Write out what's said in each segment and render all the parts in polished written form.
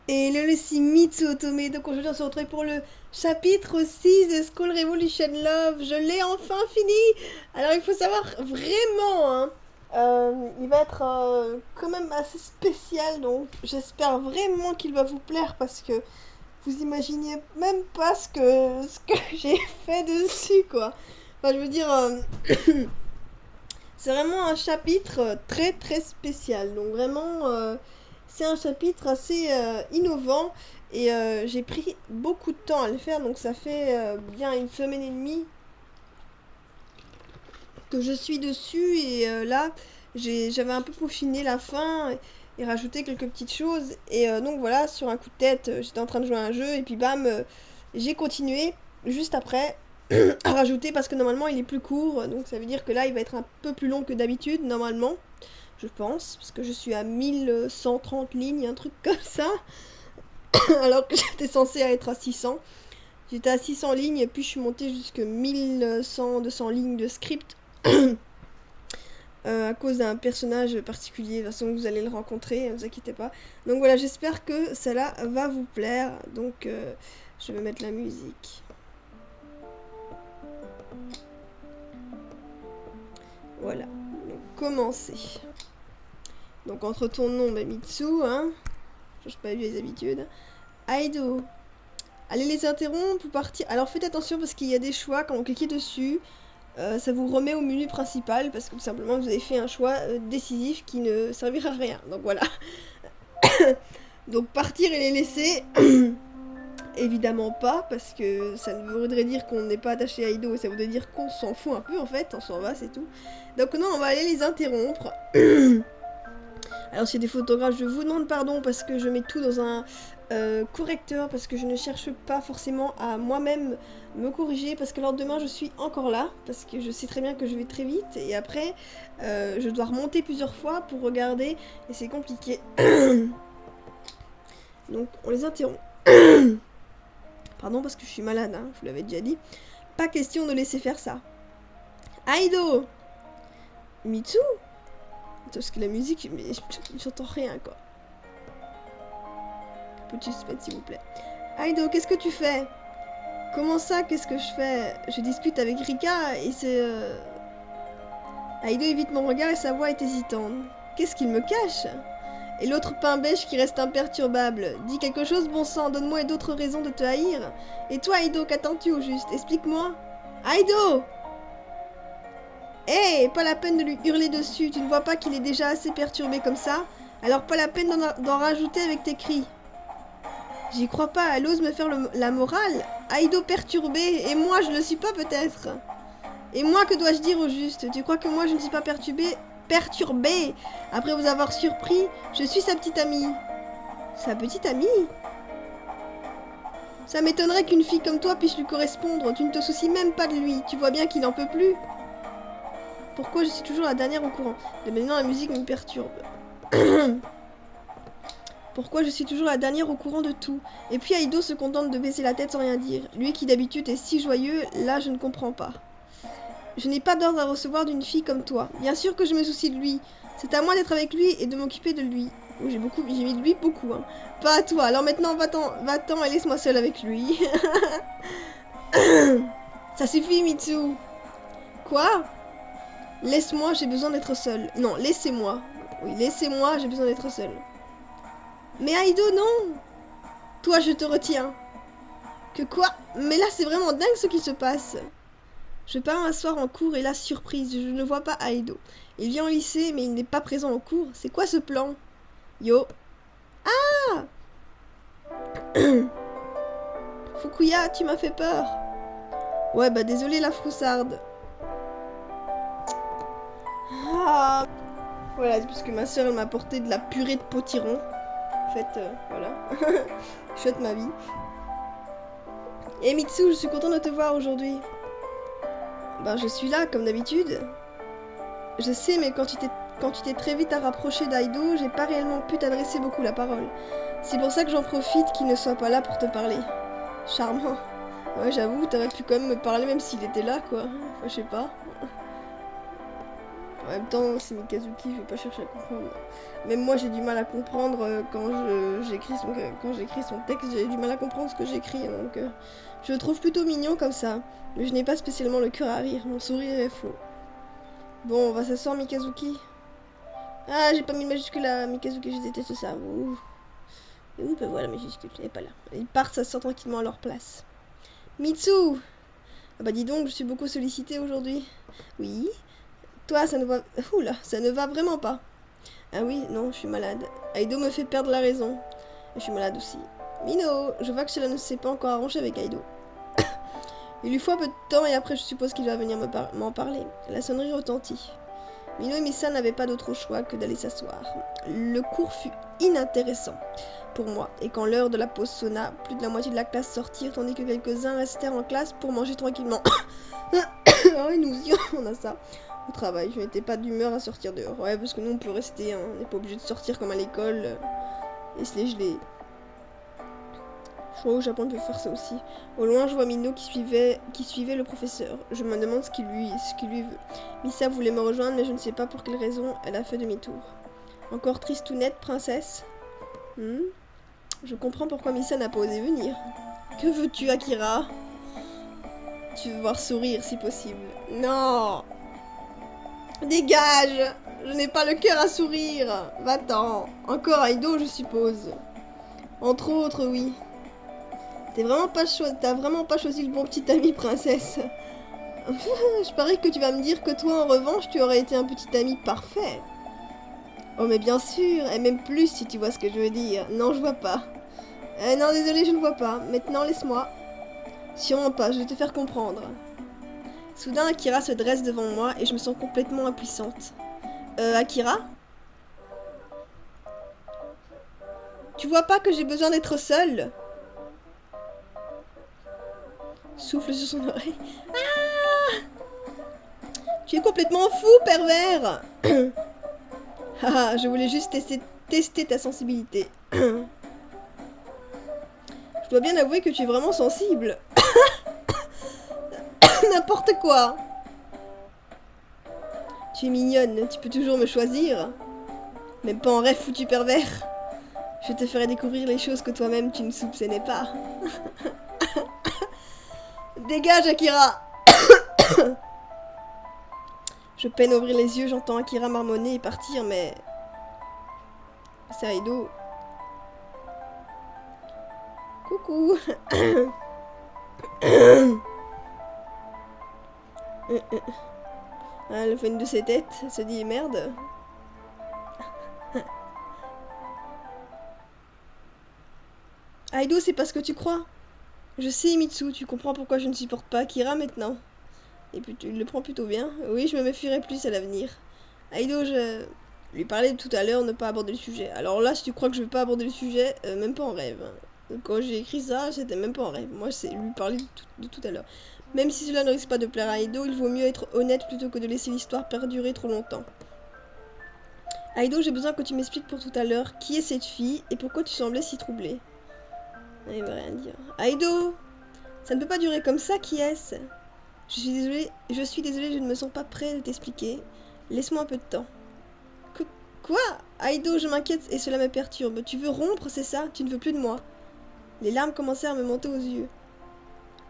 Et le ici Mitsu Otome, donc aujourd'hui on se retrouve pour le chapitre 6 de School Revolution Love. Je l'ai enfin fini. Alors il faut savoir vraiment, hein, il va être quand même assez spécial, donc j'espère vraiment qu'il va vous plaire parce que vous imaginez même pas ce que j'ai fait dessus, quoi. Enfin je veux dire, c'est vraiment un chapitre très très spécial, donc vraiment c'est un chapitre assez innovant et j'ai pris beaucoup de temps à le faire, donc ça fait bien une semaine et demie que je suis dessus et là j'avais un peu peaufiné la fin et rajouté quelques petites choses et donc voilà, sur un coup de tête, j'étais en train de jouer à un jeu et puis bam, j'ai continué juste après à rajouter parce que normalement il est plus court, donc ça veut dire que là il va être un peu plus long que d'habitude normalement, je pense, parce que je suis à 1130 lignes, un truc comme ça, alors que j'étais censée être à 600. J'étais à 600 lignes et puis je suis montée jusqu'à 1100, 200 lignes de script à cause d'un personnage particulier. De toute façon, vous allez le rencontrer, ne vous inquiétez pas. Donc voilà, j'espère que cela va vous plaire. Donc je vais mettre la musique. Voilà, donc commencer. Donc entre ton nom et Mitsu, hein, change pas les habitudes. Aido. Allez les interrompre ou partir. Alors faites attention parce qu'il y a des choix quand vous cliquez dessus. Ça vous remet au menu principal parce que tout simplement vous avez fait un choix décisif qui ne servira à rien. Donc voilà. Donc partir et les laisser, évidemment pas, parce que ça voudrait dire qu'on n'est pas attaché à Ido et ça voudrait dire qu'on s'en fout un peu en fait, on s'en va, c'est tout. Donc non, on va aller les interrompre. Alors s'il y a des photographes, je vous demande pardon parce que je mets tout dans un correcteur, parce que je ne cherche pas forcément à moi-même me corriger, parce que alors demain je suis encore là, parce que je sais très bien que je vais très vite, et après je dois remonter plusieurs fois pour regarder, et c'est compliqué. Donc on les interrompt. Pardon parce que je suis malade, hein, je vous l'avais déjà dit. Pas question de laisser faire ça. Aido. Mitsu. Attends, parce que la musique, mais j'entends rien quoi. Peux-tu se mettre s'il vous plaît. Aido, qu'est-ce que tu fais? Comment ça, qu'est-ce que je fais? Je discute avec Rika et c'est... Aido évite mon regard et sa voix est hésitante. Qu'est-ce qu'il me cache? Et l'autre pain beige qui reste imperturbable. Dis quelque chose, bon sang, donne-moi d'autres raisons de te haïr. Et toi, Aido, qu'attends-tu au juste? Explique-moi. Aido! Hé, hey, pas la peine de lui hurler dessus, tu ne vois pas qu'il est déjà assez perturbé comme ça? Alors pas la peine d'en rajouter avec tes cris. J'y crois pas, elle ose me faire la morale. Aido perturbé, et moi je ne le suis pas peut-être. Et moi que dois-je dire au juste? Tu crois que moi je ne suis pas perturbée? Après vous avoir surpris, je suis sa petite amie. Sa petite amie? Ça m'étonnerait qu'une fille comme toi puisse lui correspondre, tu ne te soucies même pas de lui, tu vois bien qu'il n'en peut plus. Pourquoi je suis toujours la dernière au courant? Mais maintenant la musique me perturbe. Pourquoi je suis toujours la dernière au courant de tout? Et puis Aido se contente de baisser la tête sans rien dire. Lui qui d'habitude est si joyeux, là je ne comprends pas. Je n'ai pas d'ordre à recevoir d'une fille comme toi. Bien sûr que je me soucie de lui. C'est à moi d'être avec lui et de m'occuper de lui. Oh, j'ai mis de lui beaucoup, hein. Pas à toi. Alors maintenant, va-t'en et laisse-moi seule avec lui. Ça suffit, Mitsu. Quoi? Laisse-moi, j'ai besoin d'être seule. Non, laissez-moi. Oui, laissez-moi, j'ai besoin d'être seule. Mais Aido, non! Toi, je te retiens. Que quoi? Mais là, c'est vraiment dingue ce qui se passe. Je pars m'asseoir en cours et là, surprise, je ne vois pas Aido. Il vient au lycée, mais il n'est pas présent au cours. C'est quoi ce plan? Yo. Ah! Fukuya, tu m'as fait peur. Ouais, bah désolé la froussarde. Ah! Voilà, c'est parce que ma soeur elle m'a apporté de la purée de potiron. En fait, voilà. Je souhaite ma vie. Et Mitsu, je suis contente de te voir aujourd'hui. Ben, je suis là, comme d'habitude. Je sais, mais quand tu t'es très vite rapproché d'Aido, j'ai pas réellement pu t'adresser beaucoup la parole. C'est pour ça que j'en profite qu'il ne soit pas là pour te parler. Charmant. Ouais, j'avoue, t'aurais pu quand même me parler même s'il était là, quoi. Enfin, je sais pas. En même temps, c'est Mikazuki, je vais pas chercher à comprendre. Même moi, j'ai du mal à comprendre quand j'écris son texte, j'ai du mal à comprendre ce que j'écris. Donc, je le trouve plutôt mignon comme ça. Mais je n'ai pas spécialement le cœur à rire. Mon sourire est faux. Bon, on va s'asseoir, Mikazuki. Ah, j'ai pas mis de majuscule à Mikazuki, je déteste ça. Ouh. Et où peut voir la majuscule? Elle est pas là. Ils partent s'asseoir tranquillement à leur place. Mitsu! Ah bah dis donc, je suis beaucoup sollicitée aujourd'hui. Oui? Toi, ça ne va... Oula, ça ne va vraiment pas. Ah oui, non, je suis malade. Aido me fait perdre la raison. Je suis malade aussi. Mino, je vois que cela ne s'est pas encore arrangé avec Aido. Il lui faut un peu de temps et après je suppose qu'il va venir m'en parler. La sonnerie retentit. Mino et Misa n'avaient pas d'autre choix que d'aller s'asseoir. Le cours fut inintéressant pour moi, et quand l'heure de la pause sonna, plus de la moitié de la classe sortirent, tandis que quelques-uns restèrent en classe pour manger tranquillement. Oh, et nous on a ça au travail. Je n'étais pas d'humeur à sortir dehors. Ouais, parce que nous on peut rester, hein. On n'est pas obligé de sortir comme à l'école et se les geler. Je crois au Japon on peut faire ça aussi. Au loin, je vois Mino qui suivait le professeur. Je me demande ce qu'il lui veut. Misa voulait me rejoindre, mais je ne sais pas pour quelle raison elle a fait demi-tour. Encore triste ou nette, princesse? Je comprends pourquoi Misa n'a pas osé venir. Que veux-tu, Akira? Tu veux voir sourire, si possible. Non! Dégage! Je n'ai pas le cœur à sourire. Va-t'en. Encore Aido, je suppose. Entre autres, oui. T'as vraiment pas choisi le bon petit ami, princesse. Je parie que tu vas me dire que toi, en revanche, tu aurais été un petit ami parfait. Oh, mais bien sûr, et même plus si tu vois ce que je veux dire. Non, je vois pas. Non, désolé, je ne vois pas. Maintenant, laisse-moi. Sûrement pas, je vais te faire comprendre. Soudain, Akira se dresse devant moi et je me sens complètement impuissante. Akira? Tu vois pas que j'ai besoin d'être seule? Souffle sur son oreille. Ah! Tu es complètement fou, pervers! Ah, je voulais juste tester ta sensibilité. Je dois bien avouer que tu es vraiment sensible. N'importe quoi. Tu es mignonne, tu peux toujours me choisir. Même pas en rêve, foutu pervers. Je te ferai découvrir les choses que toi-même tu ne soupçonnais pas. Dégage, Akira. Je peine à ouvrir les yeux, j'entends Akira marmonner et partir, mais... C'est Aido. Coucou. Elle fait une de ses têtes, elle se dit merde. Aido, c'est pas ce que tu crois. Je sais, Mitsu, tu comprends pourquoi je ne supporte pas Akira maintenant. Et puis tu le prends plutôt bien. Oui, je me méfierai plus à l'avenir. Aido, je lui parlais de tout à l'heure, ne pas aborder le sujet. Alors là, si tu crois que je vais pas aborder le sujet, même pas en rêve. Quand j'ai écrit ça, c'était même pas en rêve. Moi, c'est lui parler de tout à l'heure. Même si cela ne risque pas de plaire à Aido, il vaut mieux être honnête plutôt que de laisser l'histoire perdurer trop longtemps. Aido, j'ai besoin que tu m'expliques pour tout à l'heure qui est cette fille et pourquoi tu semblais si troublée. Il veut rien dire. Aido, ça ne peut pas durer comme ça, qui est-ce? Je suis désolée, je ne me sens pas prêt de t'expliquer. Laisse-moi un peu de temps. Quoi? Aido, je m'inquiète et cela me perturbe. Tu veux rompre, c'est ça? Tu ne veux plus de moi? Les larmes commencèrent à me monter aux yeux.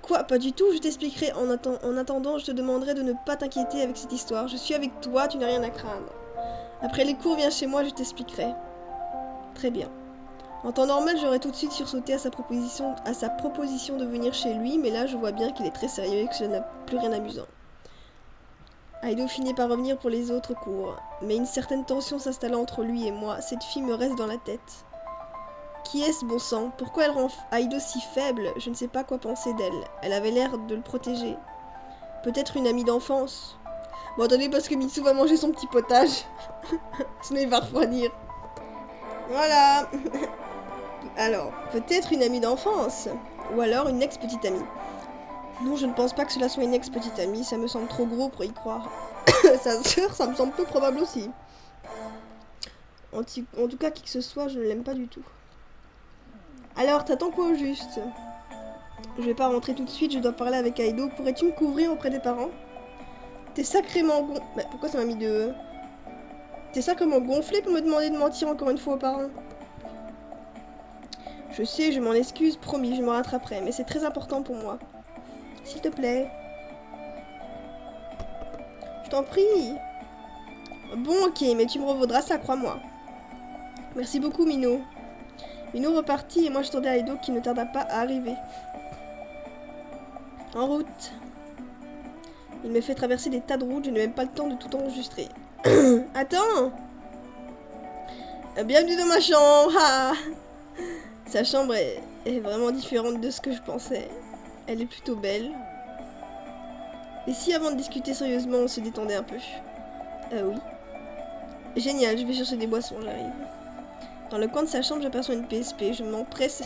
Quoi? Pas du tout, je t'expliquerai. En attendant, je te demanderai de ne pas t'inquiéter avec cette histoire. Je suis avec toi, tu n'as rien à craindre. Après les cours, viens chez moi, je t'expliquerai. Très bien. En temps normal, j'aurais tout de suite sursauté à sa proposition de venir chez lui, mais là, je vois bien qu'il est très sérieux et que ça n'a plus rien d'amusant. Aido finit par revenir pour les autres cours, mais une certaine tension s'installa entre lui et moi. Cette fille me reste dans la tête. Qui est-ce, bon sang? Pourquoi elle rend Aido si faible? Je ne sais pas quoi penser d'elle. Elle avait l'air de le protéger. Peut-être une amie d'enfance. Bon, attendez, parce que Mitsu va manger son petit potage. Sinon, il va refroidir. Voilà. Alors, peut-être une amie d'enfance. Ou alors une ex-petite amie. Non, je ne pense pas que cela soit une ex-petite amie. Ça me semble trop gros pour y croire. Sa sœur, ça me semble peu probable aussi. En tout cas, qui que ce soit, je ne l'aime pas du tout. Alors, t'attends quoi au juste? Je vais pas rentrer tout de suite, je dois parler avec Aido. Pourrais-tu me couvrir auprès des parents? T'es sacrément gon... Bah, pourquoi ça m'a mis de... T'es sacrément gonflé pour me demander de mentir encore une fois aux parents. Je sais, je m'en excuse, promis, je me rattraperai, mais c'est très important pour moi. S'il te plaît. Je t'en prie. Bon, ok, mais tu me revaudras ça, crois-moi. Merci beaucoup, Minou. Minou repartit et moi je tendais à Aido qui ne tarda pas à arriver. En route. Il me fait traverser des tas de routes, je n'ai même pas le temps de tout enregistrer. Attends. Bienvenue dans ma chambre. Ah. Sa chambre est vraiment différente de ce que je pensais. Elle est plutôt belle. Et si avant de discuter sérieusement, on se détendait un peu? Oui. Génial, je vais chercher des boissons, j'arrive. Dans le coin de sa chambre, j'aperçois une PSP. Je m'empresse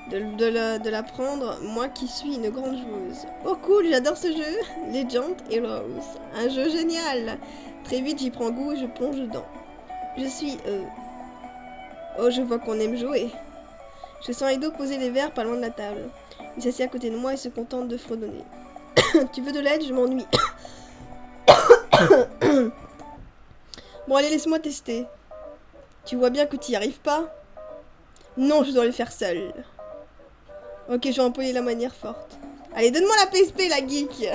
de la prendre, moi qui suis une grande joueuse. Oh cool, j'adore ce jeu. Legend Heroes. Un jeu génial. Très vite, j'y prends goût et je plonge dedans. Je suis... Oh, je vois qu'on aime jouer. Je sens Aido poser les verres pas loin de la table. Il s'assied à côté de moi et se contente de fredonner. Tu veux de l'aide? Je m'ennuie. Bon, allez, laisse-moi tester. Tu vois bien que tu n'y arrives pas? Non, je dois le faire seul. Ok, je vais employer la manière forte. Allez, donne-moi la PSP, la geek.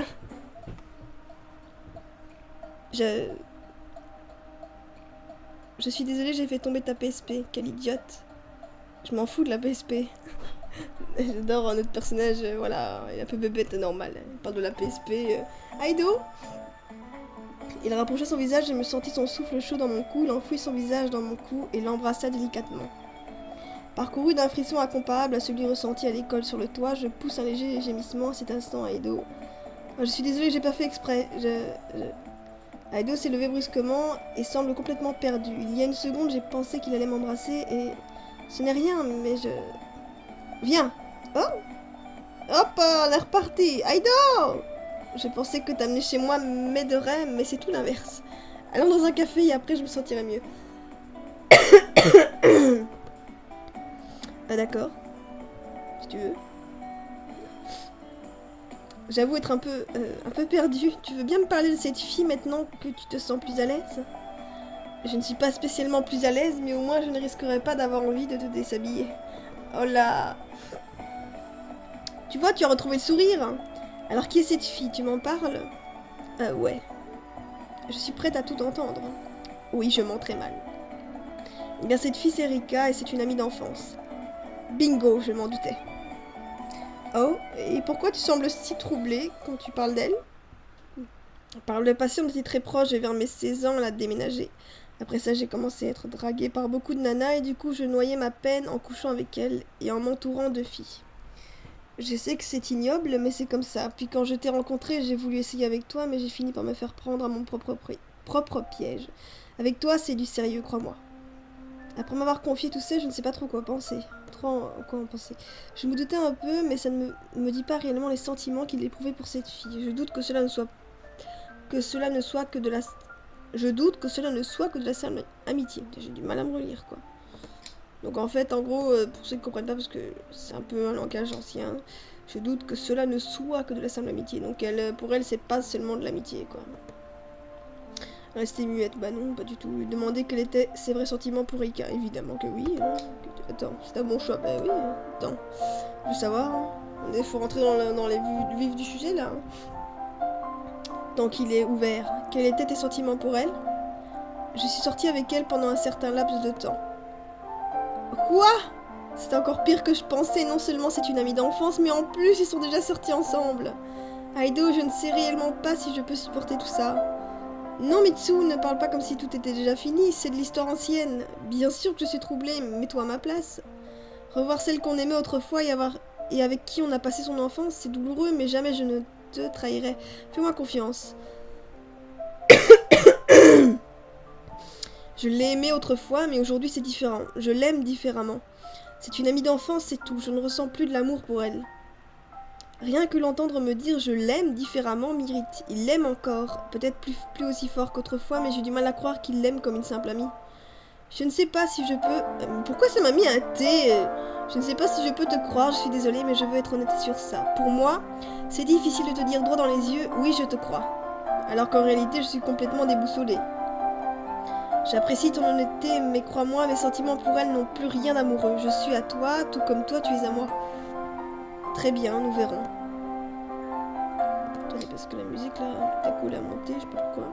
Je suis désolée, j'ai fait tomber ta PSP. Quelle idiote. Je m'en fous de la PSP. J'adore notre personnage, voilà, il est un peu bébête, normal. Il parle de la PSP. Aido? Il rapprocha son visage et me sentit son souffle chaud dans mon cou. Il enfouit son visage dans mon cou et l'embrassa délicatement. Parcouru d'un frisson incomparable à celui ressenti à l'école sur le toit, je pousse un léger gémissement à cet instant à Aido. Je suis désolée, j'ai pas fait exprès. Aido s'est levé brusquement et semble complètement perdu. Il y a une seconde, j'ai pensé qu'il allait m'embrasser et... Ce n'est rien, mais je... Viens. Oh. Hop, on est reparti. Aido! Je pensais que t'amenais chez moi m'aiderait, mais c'est tout l'inverse. Allons dans un café et après je me sentirai mieux. Ah d'accord. Si tu veux. J'avoue être un peu perdue. Tu veux bien me parler de cette fille maintenant que tu te sens plus à l'aise? Je ne suis pas spécialement plus à l'aise, mais au moins je ne risquerais pas d'avoir envie de te déshabiller. Oh là. Tu vois, tu as retrouvé le sourire. Alors qui est cette fille? Tu m'en parles? Ouais. Je suis prête à tout entendre. Oui, je mens très mal. Eh bien, cette fille c'est Rika et c'est une amie d'enfance. Bingo, je m'en doutais. Oh, et pourquoi tu sembles si troublée quand tu parles d'elle? Par le passé, on était très proches et vers mes 16 ans, elle a déménagé. Après ça, j'ai commencé à être draguée par beaucoup de nanas et du coup, je noyais ma peine en couchant avec elle et en m'entourant de filles. Je sais que c'est ignoble, mais c'est comme ça. Puis quand je t'ai rencontré, j'ai voulu essayer avec toi, mais j'ai fini par me faire prendre à mon propre piège. Avec toi, c'est du sérieux, crois-moi. Après m'avoir confié tout ça, je ne sais pas trop quoi penser. Je me doutais un peu, mais ça ne me dit pas réellement les sentiments qu'il éprouvait pour cette fille. Je doute que cela ne soit que de la simple amitié. J'ai du mal à me relire, quoi. Donc en fait, en gros, pour ceux qui ne comprennent pas, parce que c'est un peu un langage ancien, je doute que cela ne soit que de la simple amitié. Donc pour elle, c'est pas seulement de l'amitié, quoi. Rester muette, bah non, pas du tout. Lui demander quel était ses vrais sentiments pour Rika, évidemment que oui. Hein. Attends, c'est un bon choix, bah oui. Hein. Attends, je veux savoir. Hein. Il faut rentrer dans les vif du sujet, là. Hein. Tant qu'il est ouvert, quels étaient tes sentiments pour elle? Je suis sortie avec elle pendant un certain laps de temps. Quoi? C'est encore pire que je pensais. Non seulement c'est une amie d'enfance, mais en plus ils sont déjà sortis ensemble. Aido, je ne sais réellement pas si je peux supporter tout ça. Non, Mitsu, ne parle pas comme si tout était déjà fini. C'est de l'histoire ancienne. Bien sûr que je suis troublée, mets-toi à ma place. Revoir celle qu'on aimait autrefois et avec qui on a passé son enfance, c'est douloureux, mais jamais je ne te trahirai. Fais-moi confiance. Je l'ai aimée autrefois, mais aujourd'hui c'est différent. Je l'aime différemment. C'est une amie d'enfance, c'est tout. Je ne ressens plus de l'amour pour elle. Rien que l'entendre me dire je l'aime différemment m'irrite. Il l'aime encore. Peut-être plus aussi fort qu'autrefois, mais j'ai du mal à croire qu'il l'aime comme une simple amie. Je ne sais pas si je peux... Pourquoi ça m'a mis un T? Je ne sais pas si je peux te croire, je suis désolée, mais je veux être honnête sur ça. Pour moi, c'est difficile de te dire droit dans les yeux, oui, je te crois. alors qu'en réalité je suis complètement déboussolée. J'apprécie ton honnêteté, mais crois-moi, mes sentiments pour elle n'ont plus rien d'amoureux. Je suis à toi, tout comme toi tu es à moi. Très bien, nous verrons. Attendez, parce que la musique là, tout à coup elle a monté, je sais pas pourquoi.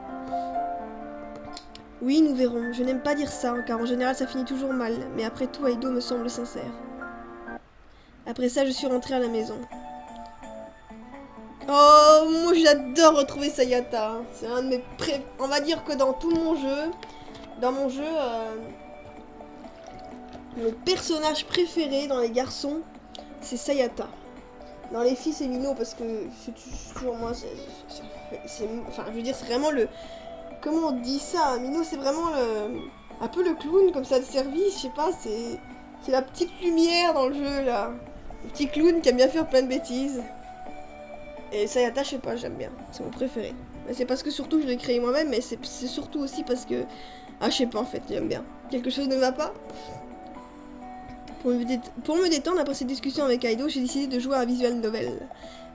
Oui, nous verrons. Je n'aime pas dire ça, car en général ça finit toujours mal, mais après tout, Aido me semble sincère. Après ça, je suis rentrée à la maison. Oh, moi j'adore retrouver Sayata. C'est un de mes On va dire que dans tout mon jeu, mon personnage préféré dans les garçons, c'est Sayata. Dans les filles, c'est Mino parce que c'est toujours moi. Enfin, je veux dire, c'est vraiment le. Comment on dit ça? Mino, c'est vraiment un peu le clown comme ça de service. Je sais pas, c'est la petite lumière dans le jeu là. Le petit clown qui aime bien faire plein de bêtises. Et Sayata, je sais pas, j'aime bien. C'est mon préféré. Mais c'est parce que surtout je l'ai créé moi-même, mais c'est surtout aussi parce que. Ah, je sais pas en fait, j'aime bien. Quelque chose ne va pas. Pour me détendre après cette discussion avec Aido, j'ai décidé de jouer à un visual novel.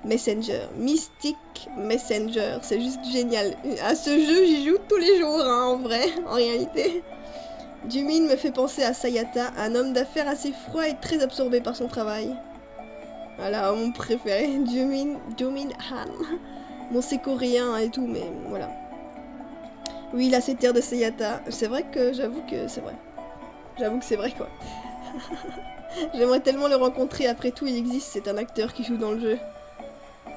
Messenger. Mystic Messenger. C'est juste génial. À ce jeu, j'y joue tous les jours, hein, en vrai, en réalité. Jumin me fait penser à Sayata, un homme d'affaires assez froid et très absorbé par son travail. Voilà, mon préféré, Jumin Han. Bon, c'est coréen et tout, mais voilà. Oui, là, c'est terre de Sayata. C'est vrai que j'avoue que c'est vrai. J'avoue que c'est vrai, quoi. J'aimerais tellement le rencontrer, après tout, il existe, c'est un acteur qui joue dans le jeu.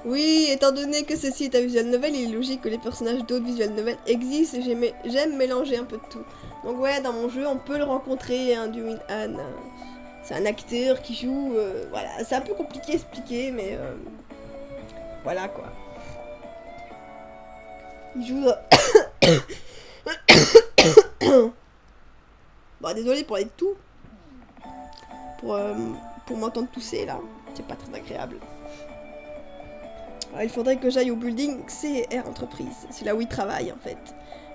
Oui, étant donné que ceci est un visual novel, il est logique que les personnages d'autres visual novels existent et j'aime mélanger un peu de tout. Donc ouais, dans mon jeu, on peut le rencontrer, hein, Jumin Han. C'est un acteur qui joue, voilà, c'est un peu compliqué à expliquer, mais voilà quoi. Il joue Bon, désolé pour les tout. Pour m'entendre tousser là, c'est pas très agréable. Alors, il faudrait que j'aille au building CR Entreprise, c'est là où ils travaillent en fait.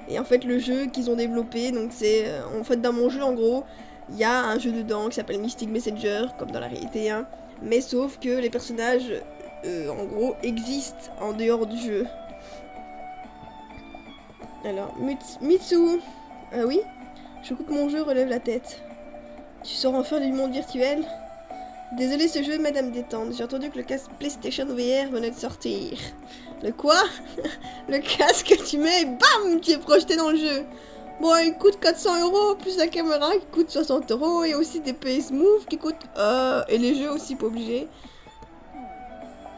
Et en fait le jeu qu'ils ont développé, donc c'est en fait dans mon jeu en gros, il y a un jeu dedans qui s'appelle Mystic Messenger, comme dans la réalité, hein, mais sauf que les personnages en gros existent en dehors du jeu. Alors, Mitsu, oui, je coupe mon jeu, relève la tête. Tu sors enfin du monde virtuel? Désolé, ce jeu m'aide à me détendre. J'ai entendu que le casque PlayStation VR venait de sortir. Le quoi? Le casque que tu mets et bam, tu es projeté dans le jeu. Bon, il coûte 400 €, plus la caméra qui coûte 60 € et aussi des PS Move qui coûtent... et les jeux aussi, pas obligé.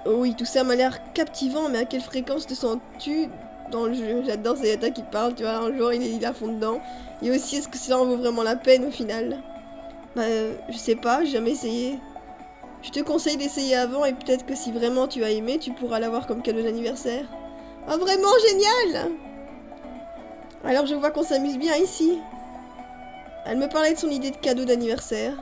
Oh oui, tout ça m'a l'air captivant, mais à quelle fréquence te sens-tu dans le jeu? J'adore Sayata qui parle, tu vois, un jour il est à fond dedans. Et aussi, est-ce que ça en vaut vraiment la peine au final? Bah, je sais pas, j'ai jamais essayé. Je te conseille d'essayer avant et peut-être que si vraiment tu as aimé, tu pourras l'avoir comme cadeau d'anniversaire. Oh, vraiment génial! Alors je vois qu'on s'amuse bien ici. Elle me parlait de son idée de cadeau d'anniversaire.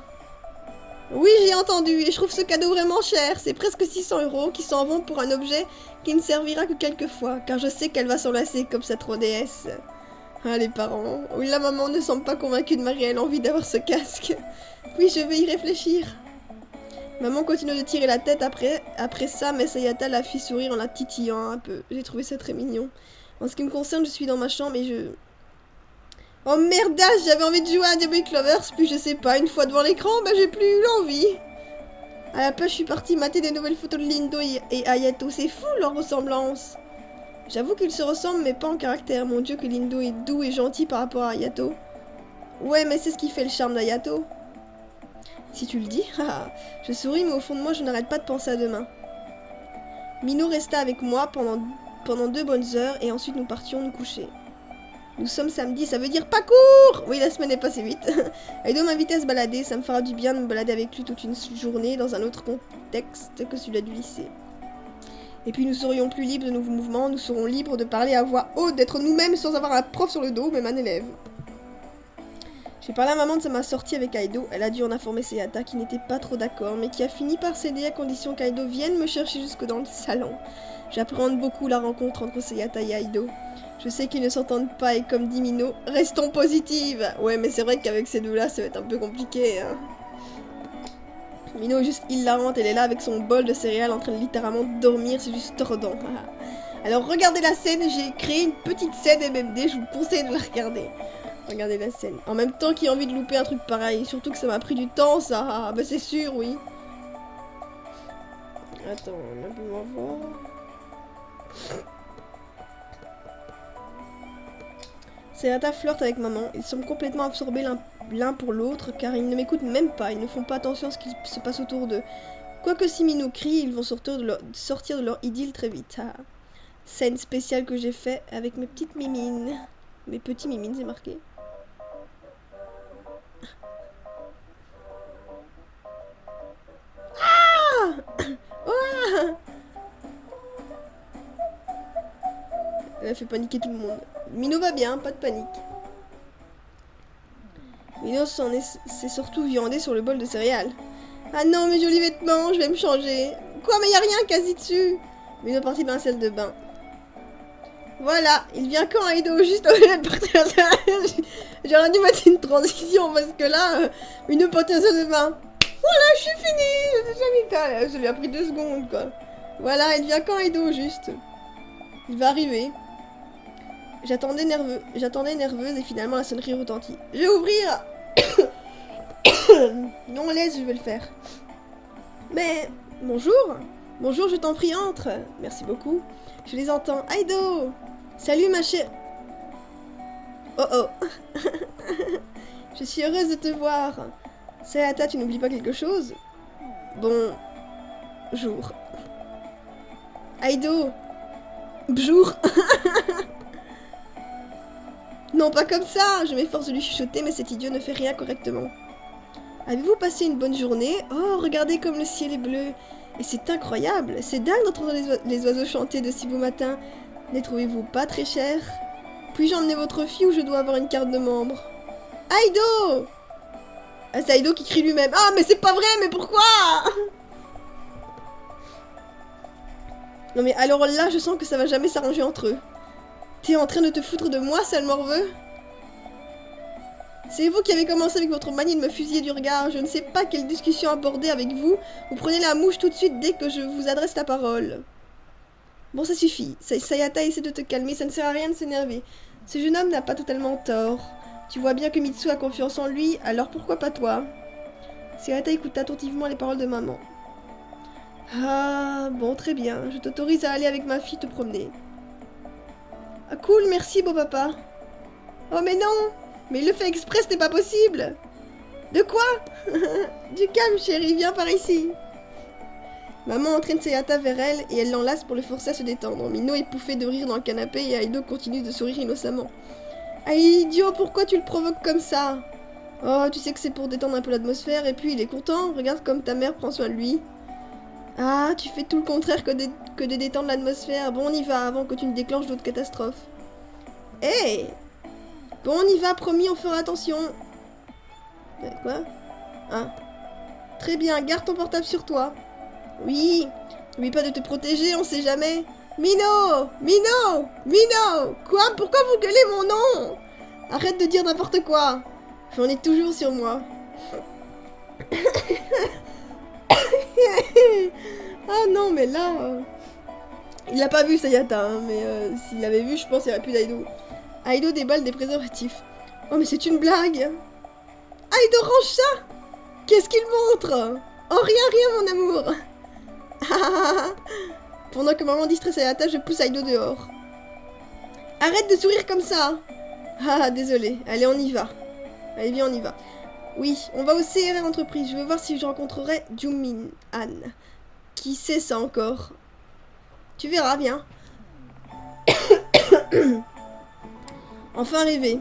Oui, j'ai entendu et je trouve ce cadeau vraiment cher. C'est presque 600 € qui s'en vont pour un objet qui ne servira que quelques fois, car je sais qu'elle va s'en lasser comme sa 3DS. Ah, les parents. Oui, la maman ne semble pas convaincue de ma réelle envie d'avoir ce casque. Oui, je vais y réfléchir. Maman continue de tirer la tête après ça, mais Sayata la fit sourire en la titillant un peu. J'ai trouvé ça très mignon. En ce qui me concerne, je suis dans ma chambre et je... Oh merdasse, j'avais envie de jouer à Diabolic Lovers, puis je sais pas, une fois devant l'écran, bah j'ai plus eu l'envie. À la place, je suis partie mater des nouvelles photos de Lindo et Hayato. C'est fou leur ressemblance. J'avoue qu'ils se ressemblent, mais pas en caractère. Mon dieu, que Lindo est doux et gentil par rapport à Hayato. Ouais, mais c'est ce qui fait le charme d'Hayato. Si tu le dis, je souris, mais au fond de moi, je n'arrête pas de penser à demain. Mino resta avec moi pendant 2 bonnes heures, et ensuite nous partions nous coucher. Nous sommes samedi, ça veut dire pas court! Oui, la semaine est passée vite. Aido m'invitait à se balader, ça me fera du bien de me balader avec lui toute une journée dans un autre contexte que celui du lycée. Et puis nous serions plus libres de nos mouvements, nous serons libres de parler à voix haute, d'être nous-mêmes sans avoir un prof sur le dos, même un élève. J'ai parlé à maman de ma sortie avec Aido, elle a dû en informer Sayata qui n'était pas trop d'accord, mais qui a fini par céder à condition qu'Aido vienne me chercher jusque dans le salon. J'appréhende beaucoup la rencontre entre Sayata et Aido. Je sais qu'ils ne s'entendent pas et comme dit Mino, restons positives. Ouais, mais c'est vrai qu'avec ces deux-là, ça va être un peu compliqué, hein. Mino est juste hilarante, elle est là avec son bol de céréales en train de littéralement dormir, c'est juste tordant. Alors regardez la scène, j'ai créé une petite scène MMD, je vous conseille de la regarder. Regardez la scène. En même temps qu'il a envie de louper un truc pareil, surtout que ça m'a pris du temps ça. Ah, bah c'est sûr, oui. Attends, on va voir. Sayata flirte avec maman. Ils semblent complètement absorbés l'un pour l'autre car ils ne m'écoutent même pas. Ils ne font pas attention à ce qui se passe autour d'eux. Quoique si Minou crie, ils vont sortir de leur idylle très vite. Ah. Scène spéciale que j'ai fait avec mes petites mimines. Mes petits mimines, c'est marqué. Ah ah. Elle a fait paniquer tout le monde. Minou va bien, pas de panique. Minou s'est surtout viandé sur le bol de céréales. Ah non, mes jolis vêtements, je vais me changer. Quoi, mais y a rien quasi dessus. Minou est parti dans la salle de bain. Voilà, il vient quand Aido, juste au lieu de partir à la salle. J'aurais dû mettre une transition parce que là, Minou partit à la salle de bain. Voilà, je suis fini. Ça lui a pris 2 secondes, quoi. Voilà, il vient quand Aido, juste. Il va arriver. J'attendais nerveuse et finalement la sonnerie retentit. Je vais ouvrir. Non, laisse, je vais le faire. Mais, bonjour. Bonjour, je t'en prie, entre. Merci beaucoup. Je les entends. Aido. Salut, ma chère. Oh oh. Je suis heureuse de te voir. Sayata, tu n'oublies pas quelque chose? Bonjour. Aido. Bonjour. Non, pas comme ça. Je m'efforce de lui chuchoter, mais cet idiot ne fait rien correctement. Avez-vous passé une bonne journée? Oh, regardez comme le ciel est bleu. Et c'est incroyable. C'est dingue d'entendre les oiseaux chanter de si beau matin. Ne trouvez-vous pas très cher? Puis-je emmener votre fille ou je dois avoir une carte de membre? Aido! Ah, c'est Aido qui crie lui-même. Ah, mais c'est pas vrai, mais pourquoi? Non mais alors là, je sens que ça va jamais s'arranger entre eux. T'es en train de te foutre de moi, sale morveux? C'est vous qui avez commencé avec votre manie de me fusiller du regard. Je ne sais pas quelle discussion aborder avec vous. Vous prenez la mouche tout de suite dès que je vous adresse la parole. Bon, ça suffit. Sayata, essaie de te calmer, ça ne sert à rien de s'énerver. Ce jeune homme n'a pas totalement tort. Tu vois bien que Mitsu a confiance en lui, alors pourquoi pas toi? Sayata écoute attentivement les paroles de maman. Ah, bon, très bien. Je t'autorise à aller avec ma fille te promener. Ah, cool, merci, beau papa. Oh, mais non! Mais il le fait exprès, ce n'est pas possible! De quoi? Du calme, chérie, viens par ici. Maman entraîne Sayata vers elle et elle l'enlace pour le forcer à se détendre. Minou est pouffé de rire dans le canapé et Aido continue de sourire innocemment. Ah, idiot, pourquoi tu le provoques comme ça? Oh, tu sais que c'est pour détendre un peu l'atmosphère et puis il est content. Regarde comme ta mère prend soin de lui. Ah, tu fais tout le contraire que de détendre l'atmosphère. Bon, on y va avant que tu ne déclenches d'autres catastrophes. Hé! Hey, bon, on y va, promis, on fera attention. Quoi? Ah. Très bien, garde ton portable sur toi. Oui. N'oublie pas de te protéger, on sait jamais. Mino! Mino! Mino! Quoi? Pourquoi vous gueulez mon nom? Arrête de dire n'importe quoi. J'en ai toujours sur moi. Ah non, mais là... Il l'a pas vu, Sayata, hein, mais s'il l'avait vu, je pense qu'il n'y aurait plus d'Aido. Aido déballe des préservatifs. Oh, mais c'est une blague! Aido, range ça! Qu'est-ce qu'il montre? Oh, rien, mon amour! Pendant que maman distrait Sayata, je pousse Aido dehors. Arrête de sourire comme ça! Ah, désolé. Allez, on y va. Allez, viens, on y va. Oui, on va au CRR Entreprise. Je veux voir si je rencontrerai Jumin Han. Qui sait ça encore? Tu verras, viens. Enfin arrivé.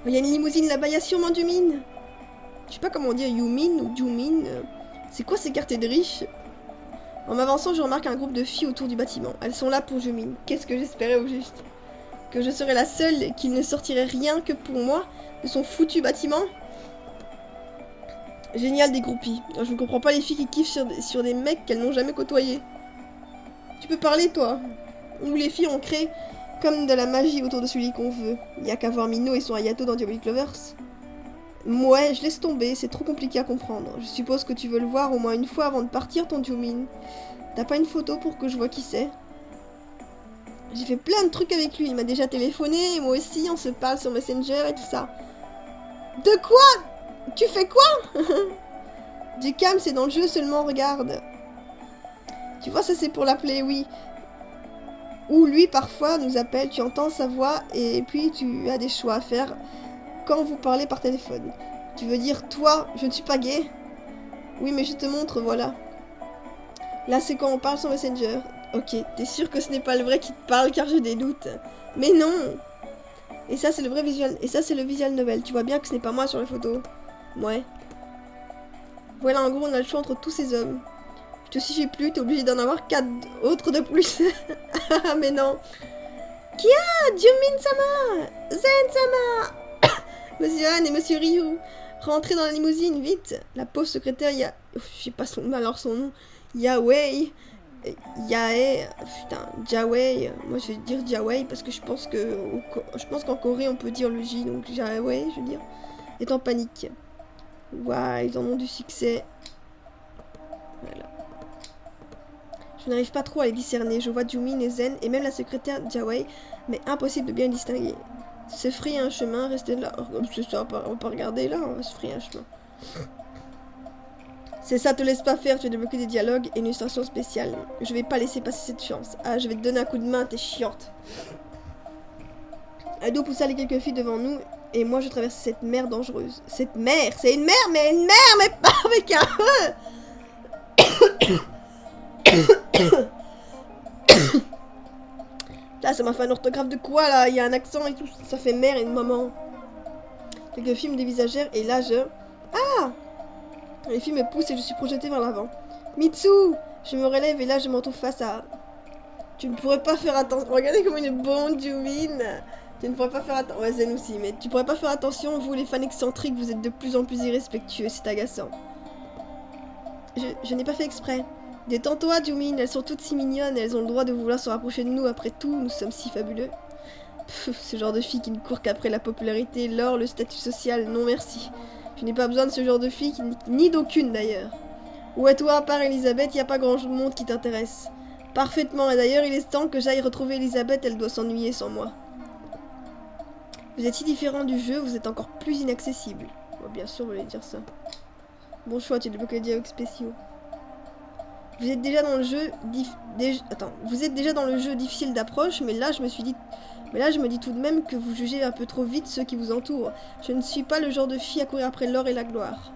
Il y a une limousine là-bas, il y a sûrement Jumin. Je sais pas comment dire, Yumin ou Jumin. C'est quoi ces quartiers de riches? En m'avançant, je remarque un groupe de filles autour du bâtiment. Elles sont là pour Jumin. Qu'est-ce que j'espérais au juste? Que je serais la seule qui ne sortirait rien que pour moi de son foutu bâtiment? Génial des groupies. Je ne comprends pas les filles qui kiffent sur des mecs qu'elles n'ont jamais côtoyés. Tu peux parler, toi? Nous, les filles, on crée comme de la magie autour de celui qu'on veut. Il n'y a qu'à voir Mino et son Hayato dans Diabolic Lovers. Ouais, je laisse tomber, c'est trop compliqué à comprendre. Je suppose que tu veux le voir au moins une fois avant de partir, ton Jumin. T'as pas une photo pour que je vois qui c'est? J'ai fait plein de trucs avec lui. Il m'a déjà téléphoné, moi aussi, on se parle sur Messenger et tout ça. De quoi? Tu fais quoi? Du calme, c'est dans le jeu seulement, regarde. Tu vois, ça c'est pour l'appeler, oui. Ou lui, parfois, nous appelle, tu entends sa voix et puis tu as des choix à faire quand vous parlez par téléphone. Tu veux dire, toi, je ne suis pas gay? Oui, mais je te montre, voilà. Là, c'est quand on parle sur Messenger. Ok, t'es sûr que ce n'est pas le vrai qui te parle car j'ai des doutes. Mais non! Et ça, c'est le vrai visual. Et ça, c'est le visual novel. Tu vois bien que ce n'est pas moi sur la photo. Ouais. Voilà, en gros, on a le choix entre tous ces hommes. Je te suffis plus, t'es obligé d'en avoir 4 autres de plus. Ah, mais non. Kia, Jumin-sama, Zen-sama. Monsieur Han et Monsieur Ryu, rentrez dans la limousine, vite. La pauvre secrétaire, je sais pas son nom. Yawei. Yae. Putain, Jawei. Moi, je vais dire Jawei parce que je pense qu'en Corée, on peut dire le J. Donc, Jawei, je veux dire. Est en panique. Waouh, ils en ont du succès. Voilà. Je n'arrive pas trop à les discerner. Je vois Jumin et Zen et même la secrétaire Jawei, mais impossible de bien les distinguer. Se frayer un chemin, rester là. C'est ça, on va pas regarder là, on va se frayer un chemin. C'est ça, te laisse pas faire, tu vas débloquer des dialogues et une illustration spéciale. Je vais pas laisser passer cette chance. Ah, je vais te donner un coup de main, t'es chiante. Ado poussa les quelques filles devant nous et moi je traversais cette mer dangereuse. Cette mer, c'est une mer, mais pas avec un Là, ça m'a fait un orthographe de quoi, là? Il y a un accent et tout, ça fait mère et une maman. Quelques filles me dévisagèrent et là, Ah! Les filles me poussent et je suis projetée vers l'avant. Mitsu! Je me relève et là, je m'en trouve face à... Tu ne pourrais pas faire attention... Regardez comme une bonne Jumin. Tu ne pourrais pas faire attention... Ouais, Zen aussi, mais tu pourrais pas faire attention, vous, les fans excentriques, vous êtes de plus en plus irrespectueux, c'est agaçant. Je n'ai pas fait exprès. Détends-toi, Jumin, elles sont toutes si mignonnes, elles ont le droit de vouloir se rapprocher de nous, après tout, nous sommes si fabuleux. Pff, ce genre de filles qui ne courent qu'après la popularité, l'or, le statut social, non merci. Je n'ai pas besoin de ce genre de filles, ni d'aucune d'ailleurs. Ouais, toi, à part Elisabeth, y a pas grand monde qui t'intéresse. Parfaitement, et d'ailleurs, il est temps que j'aille retrouver Elisabeth, elle doit s'ennuyer sans moi. Vous êtes si différent du jeu, vous êtes encore plus inaccessible. Bon, bien sûr, vous voulez dire ça. Bon choix, tu débloques les dialogues spéciaux. Vous êtes déjà dans le jeu vous êtes déjà dans le jeu difficile d'approche, mais là je me dis tout de même que vous jugez un peu trop vite ceux qui vous entourent. Je ne suis pas le genre de fille à courir après l'or et la gloire.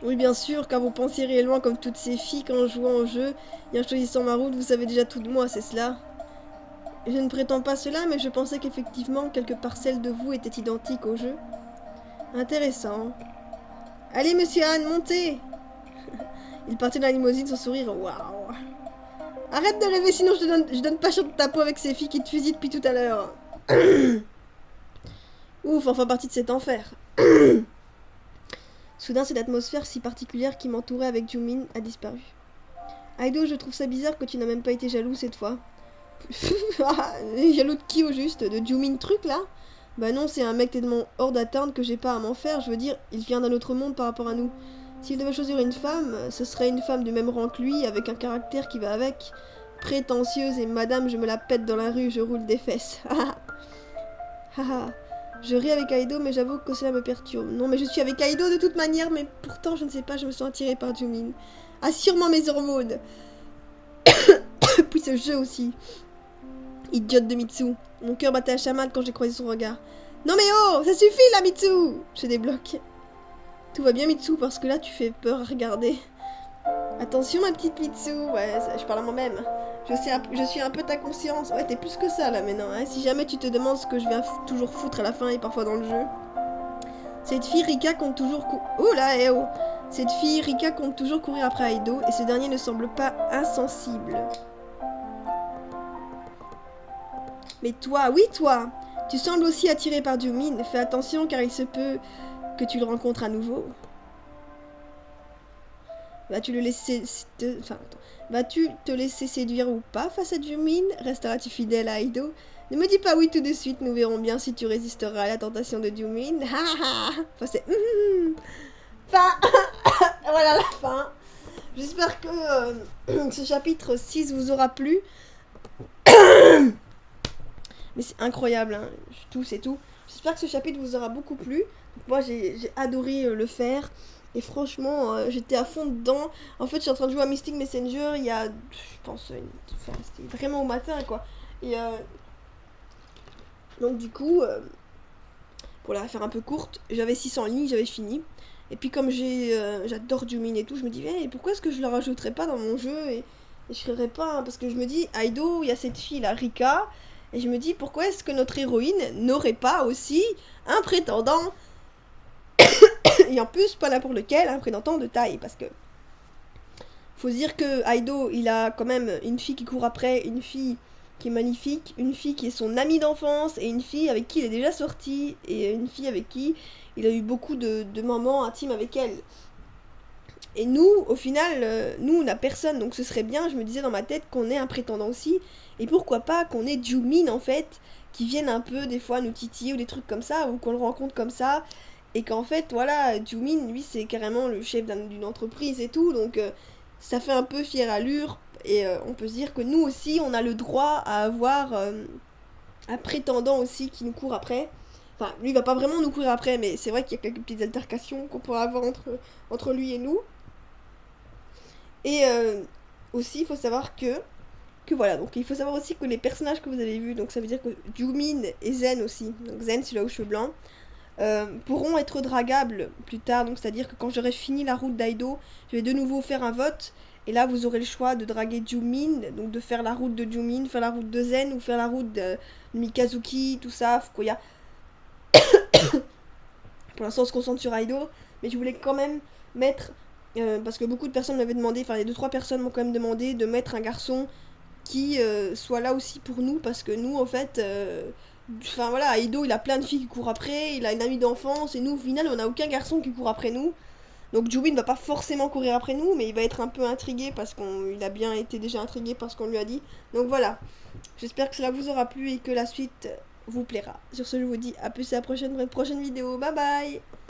Oui, bien sûr, car vous pensiez réellement comme toutes ces filles qu'en jouant au jeu et en choisissant ma route, vous savez déjà tout de moi, c'est cela. Je ne prétends pas cela, mais je pensais qu'effectivement quelques parcelles de vous étaient identiques au jeu. Intéressant. Allez, monsieur Han, montez! Il partit dans la limousine, son sourire. Waouh! Arrête de rêver, sinon je donne pas chaud de ta peau avec ces filles qui te fusillent depuis tout à l'heure. Ouf, enfin partie de cet enfer. Soudain, cette atmosphère si particulière qui m'entourait avec Jumin a disparu. Aido, je trouve ça bizarre que tu n'as même pas été jaloux cette fois. Jaloux de qui au juste? De Jumin truc là? Bah non, c'est un mec tellement hors d'atteinte que j'ai pas à m'en faire. Je veux dire, il vient d'un autre monde par rapport à nous. S'il devait choisir une femme, ce serait une femme du même rang que lui, avec un caractère qui va avec. Prétentieuse et madame, je me la pète dans la rue, je roule des fesses. Haha. Je ris avec Aido, mais j'avoue que cela me perturbe. Non, mais je suis avec Aido de toute manière, mais pourtant, je ne sais pas, je me sens attirée par Jumin. Ah, sûrement mes hormones. Puis ce jeu aussi. Idiote de Mitsu. Mon cœur battait à chamade quand j'ai croisé son regard. Non mais oh, ça suffit là, Mitsu! Je débloque. Tout va bien, Mitsu, parce que là, tu fais peur à regarder. Attention, ma petite Mitsu. Ouais, ça, je parle à moi-même. Je suis un peu ta conscience. Ouais, t'es plus que ça, là, maintenant. Hein. Si jamais tu te demandes ce que je viens toujours foutre à la fin et parfois dans le jeu. Cette fille, Rika, compte toujours... Oh là, eh oh! Cette fille, Rika, compte toujours courir après Aido, et ce dernier ne semble pas insensible. Mais toi, oui, toi! Tu sembles aussi attiré par Jumin. Fais attention, car il se peut... que tu le rencontres à nouveau. Vas-tu te laisser séduire ou pas face à Jumin? Resteras-tu fidèle à Aido? Ne me dis pas oui tout de suite, nous verrons bien si tu résisteras à la tentation de Jumin. Enfin, c'est... Fin. Voilà la fin. J'espère que ce chapitre 6 vous aura plu. Mais c'est incroyable, hein. Tout, c'est tout. J'espère que ce chapitre vous aura beaucoup plu. Moi, j'ai adoré le faire. Et franchement, j'étais à fond dedans. En fait, je suis en train de jouer à Mystic Messenger il y a, je pense, enfin, c'était vraiment au matin, quoi. Et donc, du coup, pour la faire un peu courte, j'avais 600 lignes, j'avais fini. Et puis, comme j'adore Jumin et tout, je me dis, hey, pourquoi est-ce que je la rajouterais pas dans mon jeu et je ferais pas, hein, parce que je me dis, Aido, il y a cette fille là, Rika. Et je me dis, pourquoi est-ce que notre héroïne n'aurait pas aussi un prétendant et en plus, pas n'importe lequel, un prétendant de taille, parce que faut se dire que Aido, il a quand même une fille qui court après, une fille qui est magnifique, une fille qui est son amie d'enfance, et une fille avec qui il est déjà sorti, et une fille avec qui il a eu beaucoup de moments intimes avec elle. Et nous, au final, nous, on n'a personne, donc ce serait bien, je me disais dans ma tête, qu'on ait un prétendant aussi, et pourquoi pas qu'on ait Jumin, en fait, qui vienne un peu, des fois, nous titiller, ou des trucs comme ça, ou qu'on le rencontre comme ça, et qu'en fait, voilà, Jumin, lui, c'est carrément le chef d'une entreprise et tout, donc ça fait un peu fière allure, et on peut se dire que nous aussi, on a le droit à avoir un prétendant aussi qui nous court après. Enfin, lui, il va pas vraiment nous courir après, mais c'est vrai qu'il y a quelques petites altercations qu'on pourra avoir entre lui et nous. Et aussi, il faut savoir que voilà, donc il faut savoir aussi que les personnages que vous avez vus, donc ça veut dire que Jumin et Zen aussi, donc Zen, celui-là aux cheveux blancs, pourront être dragables plus tard, donc c'est-à-dire que quand j'aurai fini la route d'Aido, je vais de nouveau faire un vote, et là vous aurez le choix de draguer Jumin, donc de faire la route de Jumin, faire la route de Zen, ou faire la route de Mikazuki, tout ça, Fukuya. Pour l'instant on se concentre sur Aido, mais je voulais quand même mettre, parce que beaucoup de personnes m'avaient demandé, enfin les 2-3 personnes m'ont quand même demandé de mettre un garçon qui soit là aussi pour nous, parce que nous en fait, enfin voilà, Aido il a plein de filles qui courent après, il a une amie d'enfance, et nous au final on a aucun garçon qui court après nous. Donc Jubi ne va pas forcément courir après nous, mais il va être un peu intrigué parce qu'il a bien été déjà intrigué par ce qu'on lui a dit. Donc voilà, j'espère que cela vous aura plu et que la suite vous plaira. Sur ce, je vous dis à plus à la prochaine vidéo. Bye bye.